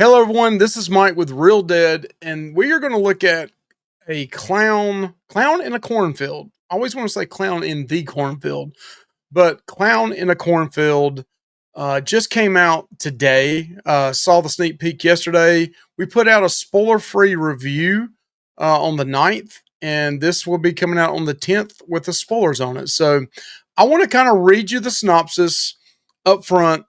Hello, everyone. This is Mike with Real Dead, and we are going to look at a clown in a cornfield. I always want to say clown in the cornfield, but clown in a cornfield just came out today. Saw the sneak peek yesterday. We put out a spoiler-free review on the 9th, and this will be coming out on the 10th with the spoilers on it. So I want to kind of read you the synopsis up front,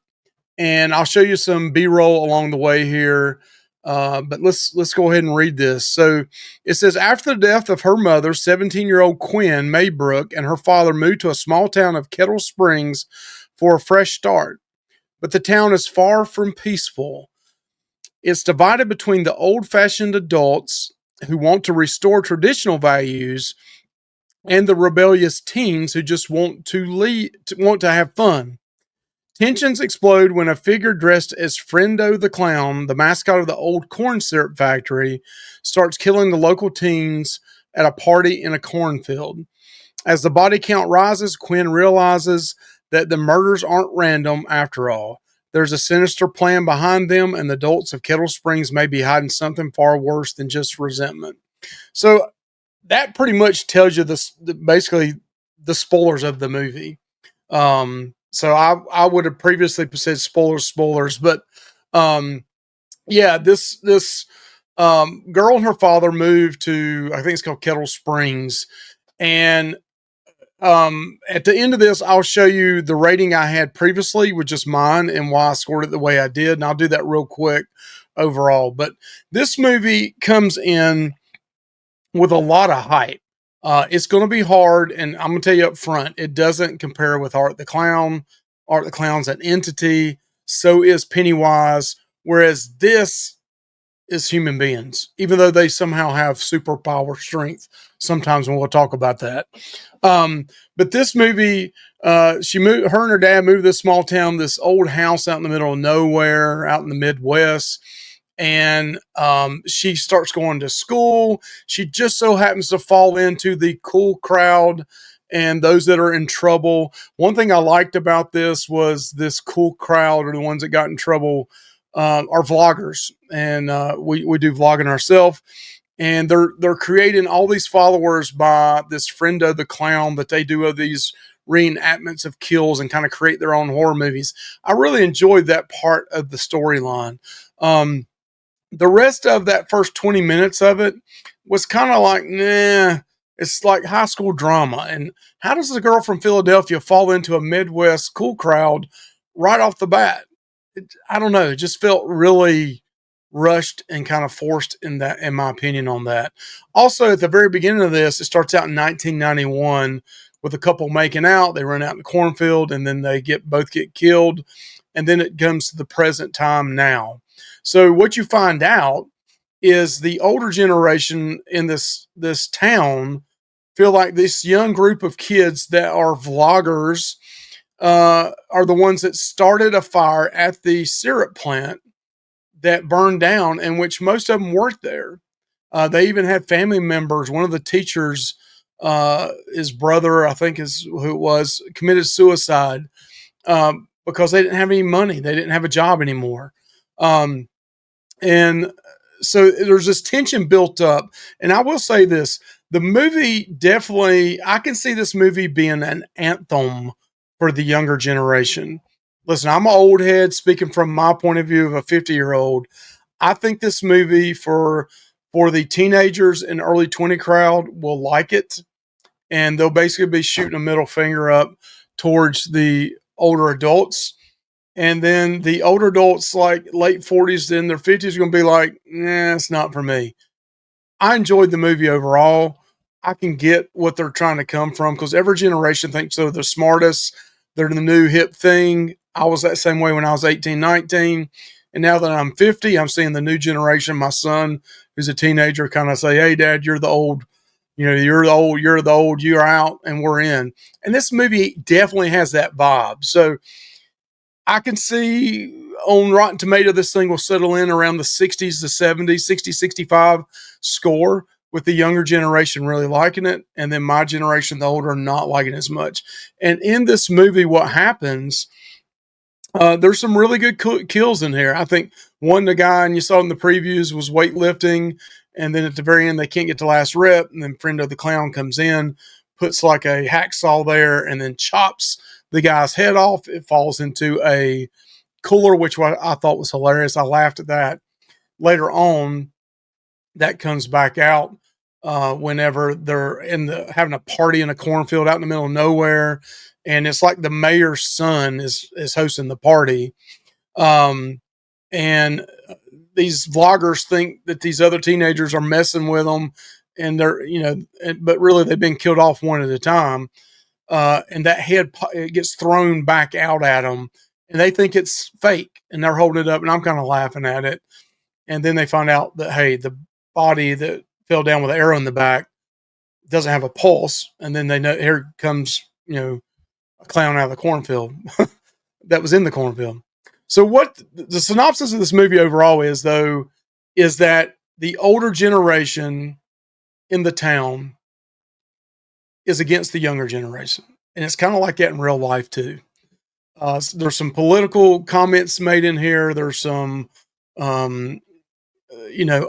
and I'll show you some B-roll along the way here. But let's go ahead and read this. So it says, after the death of her mother, 17-year-old Quinn Maybrook and her father moved to a small town of Kettle Springs for a fresh start. But the town is far from peaceful. It's divided between the old-fashioned adults who want to restore traditional values and the rebellious teens who just want to have fun. Tensions explode when a figure dressed as Friendo the Clown, the mascot of the old corn syrup factory, starts killing the local teens at a party in a cornfield. As the body count rises, Quinn realizes that the murders aren't random after all. There's a sinister plan behind them, and the adults of Kettle Springs may be hiding something far worse than just resentment. So that pretty much tells you basically the spoilers of the movie. So I would have previously said spoilers, but yeah, this girl and her father moved to, I think it's called Kettle Springs, and at the end of this, I'll show you the rating I had previously, which is mine, and why I scored it the way I did, and I'll do that real quick overall. But this movie comes in with a lot of hype. It's going to be hard, and I'm going to tell you up front, it doesn't compare with Art the Clown. Art the Clown's an entity, so is Pennywise, whereas this is human beings, even though they somehow have superpower strength sometimes, when we'll talk about that. But this movie, her and her dad moved to this small town, this old house out in the middle of nowhere, out in the Midwest. And she starts going to school. She just so happens to fall into the cool crowd and those that are in trouble. One thing I liked about this was this cool crowd, or the ones that got in trouble, are vloggers, and we do vlogging ourselves. And they're creating all these followers by this Friendo the Clown that they do of these reenactments of kills and kind of create their own horror movies. I really enjoyed that part of the storyline. The rest of that first 20 minutes of it was kind of like, nah, it's like high school drama. And how does a girl from Philadelphia fall into a Midwest cool crowd right off the bat? I don't know. It just felt really rushed and kind of forced in my opinion, on that. Also, at the very beginning of this, it starts out in 1991 with a couple making out. They run out in the cornfield, and then they both get killed. And then it comes to the present time now. So what you find out is the older generation in this town feel like this young group of kids that are vloggers are the ones that started a fire at the syrup plant that burned down, in which most of them worked there. They even had family members. One of the teachers, his brother, I think is who it was, committed suicide because they didn't have any money. They didn't have a job anymore. And so there's this tension built up. And I will say this, the movie definitely, I can see this movie being an anthem for the younger generation. Listen, I'm an old head speaking from my point of view of a 50-year-old. I think this movie for the teenagers and early 20 crowd will like it. And they'll basically be shooting a middle finger up towards the older adults. And then the older adults, like late 40s, in their 50s, are going to be like, nah, it's not for me. I enjoyed the movie overall. I can get what they're trying to come from, because every generation thinks they're the smartest. They're the new hip thing. I was that same way when I was 18, 19. And now that I'm 50, I'm seeing the new generation. My son, who's a teenager, kind of say, hey, Dad, you're the old. You're the old, you're out, and we're in. And this movie definitely has that vibe. So I can see on Rotten Tomato, this thing will settle in around the 60s to 70s, 60, 65 score, with the younger generation really liking it. And then my generation, the older, not liking it as much. And in this movie, what happens There's some really good kills in here. I think one, the guy, and you saw in the previews, was weightlifting, and then at the very end they can't get the last rep, and then Friendo the Clown comes in, puts like a hacksaw there, and then chops the guy's head off. It falls into a cooler, which I thought was hilarious. I laughed at that. Later on, that comes back out whenever they're having a party in a cornfield out in the middle of nowhere, and it's like the mayor's son is hosting the party, um, and these vloggers think that these other teenagers are messing with them, and they're but really they've been killed off one at a time, and that head it gets thrown back out at them, and they think it's fake, and they're holding it up, and I'm kind of laughing at it, and then they find out that, hey, the body that fell down with an arrow in the back doesn't have a pulse, and then they know here comes a clown out of the cornfield that was in the cornfield. So what the synopsis of this movie overall is, though, is that the older generation in the town is against the younger generation, and it's kind of like that in real life too. There's some political comments made in here. There's some um,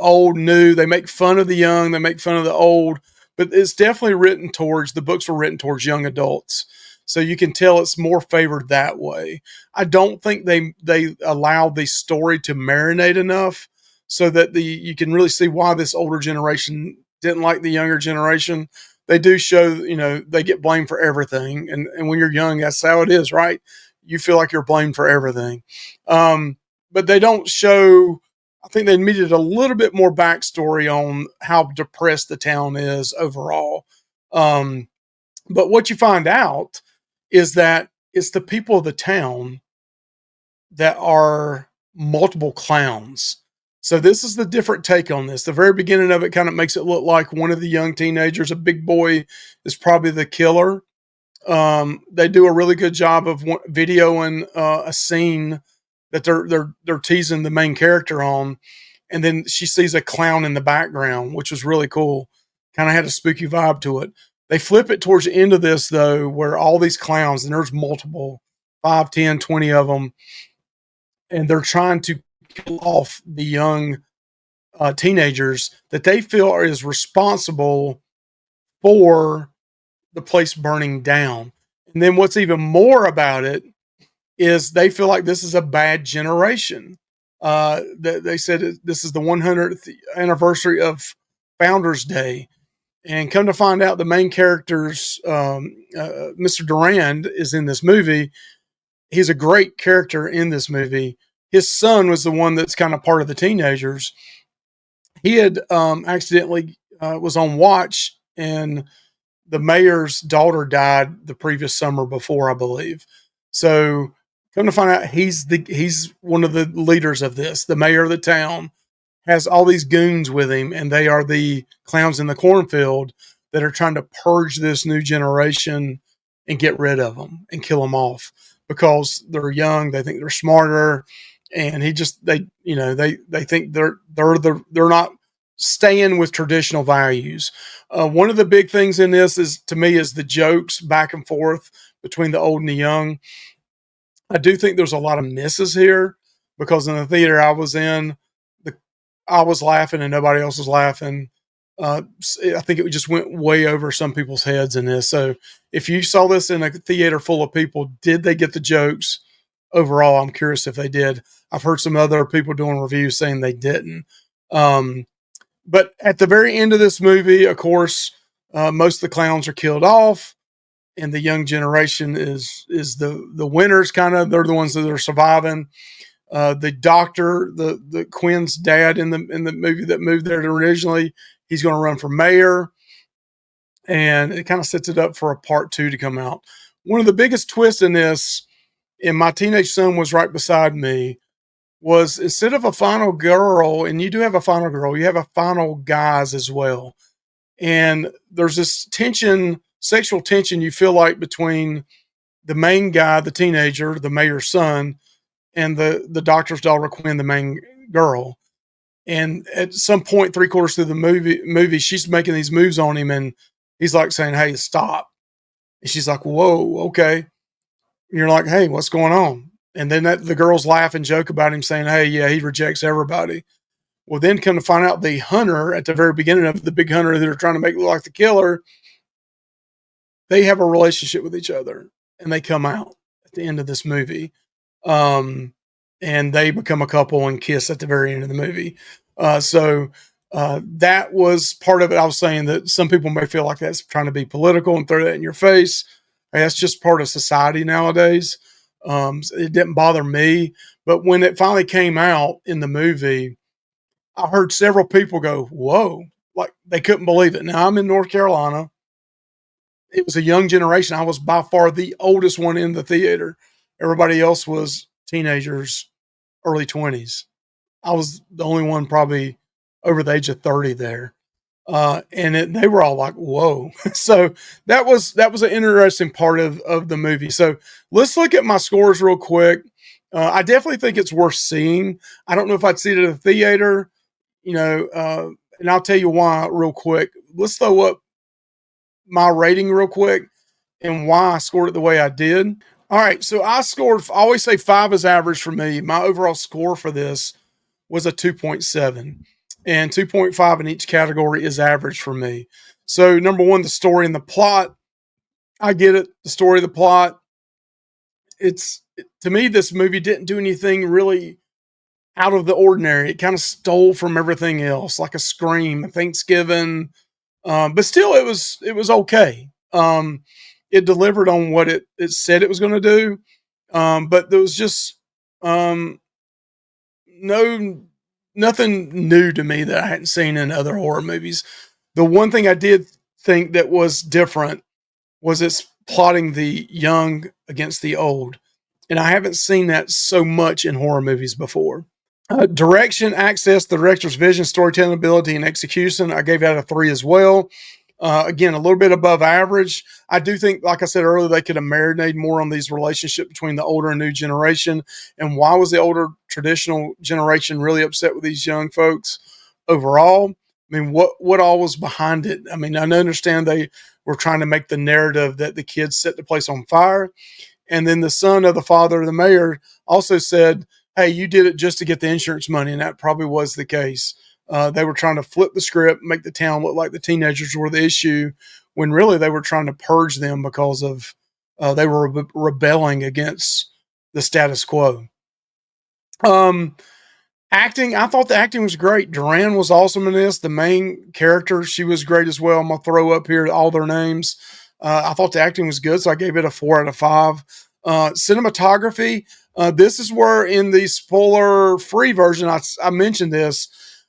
old, new. They make fun of the young, they make fun of the old, but it's definitely written towards, the books were written towards young adults. So you can tell it's more favored that way. I don't think they allow the story to marinate enough so that you can really see why this older generation didn't like the younger generation. They do show, they get blamed for everything. And when you're young, that's how it is, right? You feel like you're blamed for everything. But they don't show, I think they needed a little bit more backstory on how depressed the town is overall. But what you find out is that it's the people of the town that are multiple clowns. So this is the different take on this. The very beginning of it kind of makes it look like one of the young teenagers, a big boy, is probably the killer. They do a really good job of videoing a scene that they're teasing the main character on, and then she sees a clown in the background, which was really cool. Kind of had a spooky vibe to it. They flip it towards the end of this, though, where all these clowns, and there's multiple, 5, 10, 20 of them, and they're trying to kill off the young teenagers that they feel is responsible for the place burning down. And then what's even more about it is they feel like this is a bad generation. They said this is the 100th anniversary of Founders Day. And come to find out, the main character's Mr. Durand is in this movie. He's a great character in this movie. His son was the one that's kind of part of the teenagers. He had accidentally was on watch, and the mayor's daughter died the previous summer before, I believe. So come to find out, he's one of the leaders of this. The mayor of the town has all these goons with him, and they are the clowns in the cornfield that are trying to purge this new generation and get rid of them and kill them off because they're young. They think they're smarter, and they think they're not staying with traditional values. One of the big things in this is, to me, is the jokes back and forth between the old and the young. I do think there's a lot of misses here because in the theater I was in, I was laughing and nobody else was laughing. I think it just went way over some people's heads in this. So if you saw this in a theater full of people, did they get the jokes? Overall, I'm curious if they did. I've heard some other people doing reviews saying they didn't. But at the very end of this movie, of course, most of the clowns are killed off, and the young generation is the winners. Kind of, they're the ones that are surviving. The doctor, the Quinn's dad in the movie that moved there originally, he's going to run for mayor, and it kind of sets it up for a part 2 to come out. One of the biggest twists in this, and my teenage son was right beside me, was instead of a final girl, and you do have a final girl, you have a final guys as well. And there's this tension, sexual tension you feel like between the main guy, the teenager, the mayor's son, and the doctor's daughter, Quinn, the main girl. And at some point, 3/4 through the movie, she's making these moves on him, and he's like saying, "Hey, stop." And she's like, "Whoa, okay." And you're like, "Hey, what's going on?" And then the girls laugh and joke about him saying, hey, yeah, he rejects everybody. Well, then come to find out the hunter at the very beginning of the big hunter that are trying to make look like the killer, they have a relationship with each other and they come out at the end of this movie. Um, and they become a couple and kiss at the very end of the movie. That was part of it. I was saying that some people may feel like that's trying to be political and throw that in your face. Hey, that's just part of society nowadays. It didn't bother me, but when it finally came out in the movie, I heard several people go, "Whoa!" Like they couldn't believe it. Now I'm in North Carolina. It was a young generation. I was by far the oldest one in the theater. Everybody else was teenagers, early 20s. I was the only one probably over the age of 30 there. They were all like, whoa. So that was an interesting part of the movie. So let's look at my scores real quick. I definitely think it's worth seeing. I don't know if I'd see it at a theater, and I'll tell you why real quick. Let's throw up my rating real quick and why I scored it the way I did. All right, so I always say 5 is average for me. My overall score for this was a 2.7, and 2.5 in each category is average for me. So, number one, the story and the plot. I get it. The story, the plot. To me, this movie didn't do anything really out of the ordinary. It kind of stole from everything else, like a Scream, a Thanksgiving, but still, it was okay. It delivered on what it said it was going to do, but there was just no nothing new to me that I hadn't seen in other horror movies. The one thing I did think that was different was it's plotting the young against the old, and I haven't seen that so much in horror movies before. Direction, access, the director's vision, storytelling ability, and execution. I gave that a 3 as well. Again, a little bit above average. I do think, like I said earlier, they could have marinated more on these relationships between the older and new generation. And why was the older traditional generation really upset with these young folks overall? I mean, what all was behind it? I mean, I understand they were trying to make the narrative that the kids set the place on fire. And then the son of the father of the mayor also said, hey, you did it just to get the insurance money. And that probably was the case. They were trying to flip the script, make the town look like the teenagers were the issue, when really they were trying to purge them because of they were rebelling against the status quo. Um, Acting, I thought the acting was great. Duran was awesome in this. The main character, she was great as well. I'm gonna throw up here all their names. I thought the acting was good, so I gave it a 4 out of 5. Cinematography. This is where in the spoiler-free version, I mentioned this.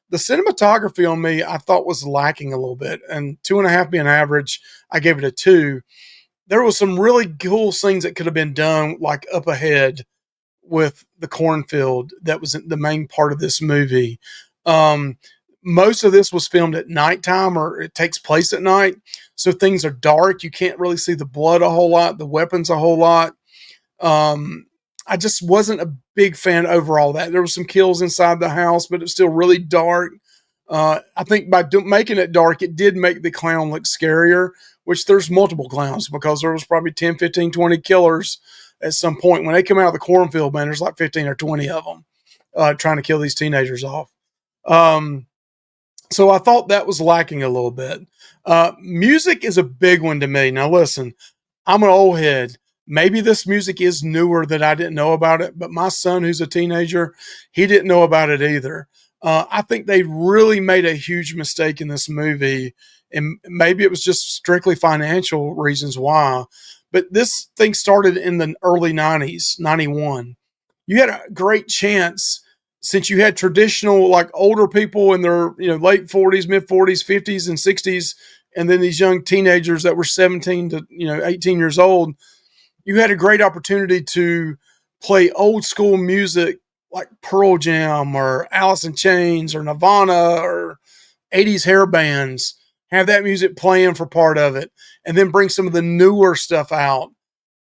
The cinematography on me, I thought was lacking a little bit, and 2.5 being average, I gave it a 2. There was some really cool things that could have been done, like up ahead with the cornfield that was the main part of this movie. Um, Most of this was filmed at nighttime, or it takes place at night, so things are dark. You can't really see the blood a whole lot, the weapons a whole lot. Um, I just wasn't a big fan overall. That there were some kills inside the house, but it's still really dark. I think by making it dark, it did make the clown look scarier, which there's multiple clowns because there was probably 10, 15, 20 killers at some point. When they come out of the cornfield, man, there's like 15 or 20 of them trying to kill these teenagers off. Um, so I thought that was lacking a little bit. Music is a big one to me. Now, listen, I'm an old head. Maybe this music is newer that I didn't know about it, but my son, who's a teenager, he didn't know about it either. I think they really made a huge mistake in this movie, and maybe it was just strictly financial reasons why. But this thing started in the early 90s, 91. You had a great chance since you had traditional, like older people in their late 40s, mid 40s, 50s, and 60s, and then these young teenagers that were 17 to 18 years old. You had a great opportunity to play old school music like Pearl Jam or Alice in Chains or Nirvana or 80s hair bands, have that music playing for part of it, and then bring some of the newer stuff out.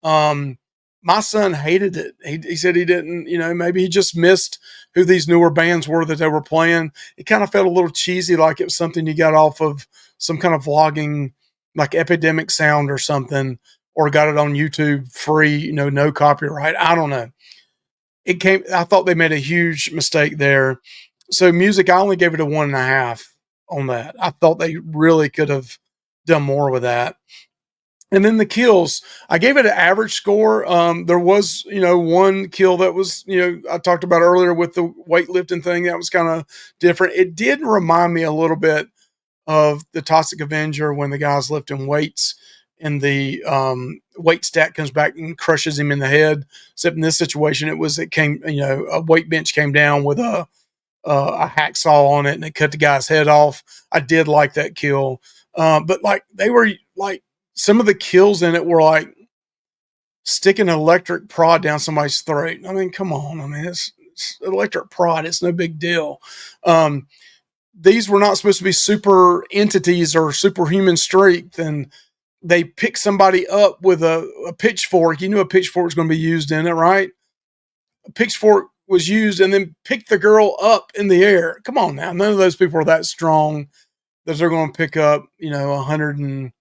Um, my son hated it. He said he didn't, maybe he just missed who these newer bands were that they were playing. It kind of felt a little cheesy, like it was something you got off of some kind of vlogging, like Epidemic Sound or something, or got it on YouTube free, no copyright. I don't know. I thought they made a huge mistake there. So music, I only gave it a 1.5 on that. I thought they really could have done more with that. And then the kills, I gave it an average score. There was, one kill that was, I talked about earlier with the weightlifting thing that was kind of different. It did remind me a little bit of the Toxic Avenger when the guy's lifting weights and the weight stack comes back and crushes him in the head. Except in this situation, it came, a weight bench came down with a hacksaw on it and it cut the guy's head off. I did like that kill. But like they were like, some of the kills in it were like sticking an electric prod down somebody's throat. I mean, come on. I mean, it's electric prod. It's no big deal. These were not supposed to be super entities or superhuman strength. And they picked somebody up with a pitchfork. You knew a pitchfork was going to be used in it, right? A pitchfork was used and then picked the girl up in the air. Come on now. None of those people are that strong that they're going to pick up, 130,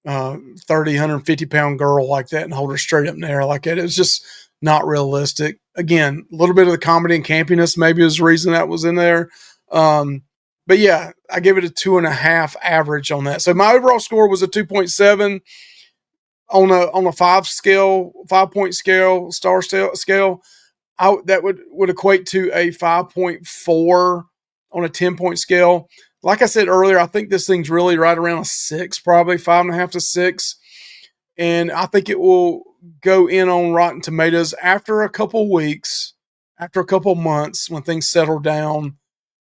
150-pound girl like that and hold her straight up in the air like that. It was just not realistic. Again, a little bit of the comedy and campiness maybe was the reason that was in there. But yeah, I gave it a 2.5 average on that. So my overall score was a 2.7 on a 5-point scale, star scale. That would equate to a 5.4 on a 10-point scale. Like I said earlier, I think this thing's really right around a 6, probably 5.5 to 6. And I think it will go in on Rotten Tomatoes after a couple weeks, after a couple months, when things settle down.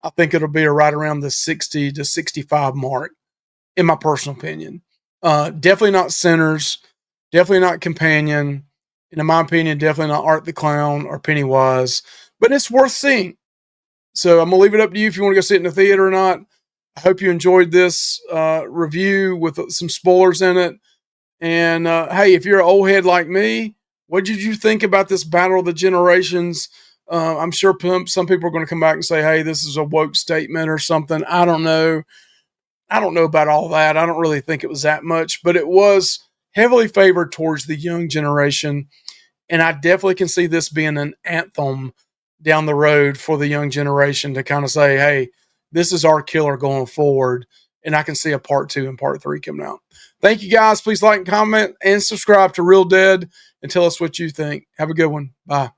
I think it'll be right around the 60 to 65 mark, in my personal opinion. Definitely not Sinners, definitely not Companion, and in my opinion, definitely not Art the Clown or Pennywise, but it's worth seeing. So I'm going to leave it up to you if you want to go sit in the theater or not. I hope you enjoyed this review with some spoilers in it. And hey, if you're an old head like me, what did you think about this Battle of the Generations? I'm sure some people are going to come back and say, hey, this is a woke statement or something. I don't know. I don't know about all that. I don't really think it was that much, but it was heavily favored towards the young generation. And I definitely can see this being an anthem down the road for the young generation to kind of say, hey, this is our killer going forward. And I can see a part 2 and part 3 coming out. Thank you guys. Please like and comment and subscribe to Real Dead and tell us what you think. Have a good one. Bye.